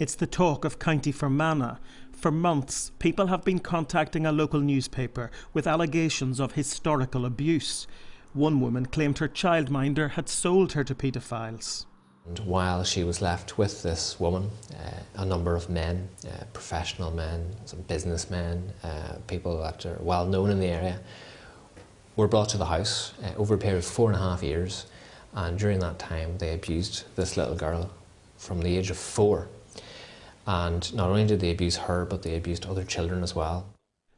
It's the talk of County Fermanagh. For months, people have been contacting a local newspaper with allegations of historical abuse. One woman claimed her childminder had sold her to paedophiles. And while she was left with this woman, a number of men, professional men, some businessmen, people that are well known in the area, were brought to the house over a period of 4.5 years, and during that time they abused this little girl from the age of 4. And not only did they abuse her, but they abused other children as well.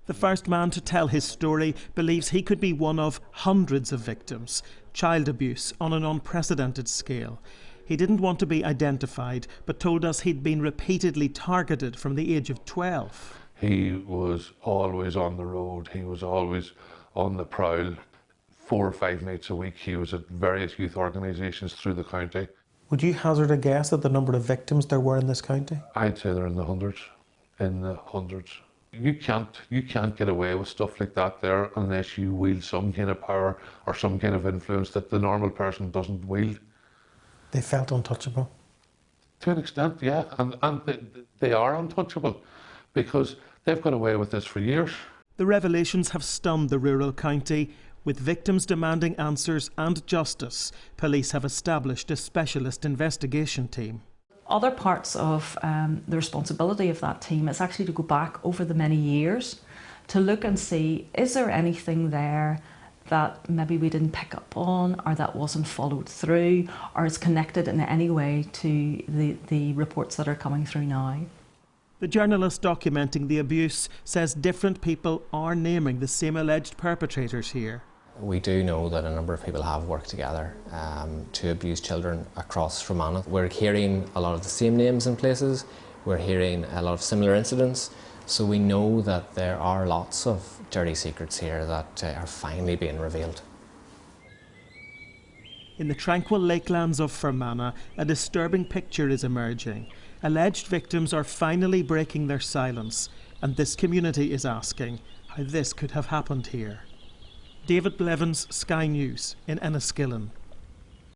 The first man to tell his story believes he could be one of hundreds of victims. Child abuse on an unprecedented scale. He didn't want to be identified, but told us he'd been repeatedly targeted from the age of 12. He was always on the road. He was always on the prowl. 4 or 5 nights a week he was at various youth organisations through the county. Would you hazard a guess at the number of victims there were in this county? I'd say they're in the hundreds. You can't get away with stuff like that there unless you wield some kind of power or some kind of influence that the normal person doesn't wield. They felt untouchable? To an extent, yeah, and they are untouchable because they've got away with this for years. The revelations have stunned the rural county. With victims demanding answers and justice, police have established a specialist investigation team. Other parts of the responsibility of that team is actually to go back over the many years to look and see, is there anything there that maybe we didn't pick up on, or that wasn't followed through, or is connected in any way to the reports that are coming through now. The journalist documenting the abuse says different people are naming the same alleged perpetrators here. We do know that a number of people have worked together to abuse children across Fermanagh. We're hearing a lot of the same names in places, we're hearing a lot of similar incidents, so we know that there are lots of dirty secrets here that are finally being revealed. In the tranquil lakelands of Fermanagh, a disturbing picture is emerging. Alleged victims are finally breaking their silence, and this community is asking how this could have happened here. David Blevins, Sky News in Enniskillen.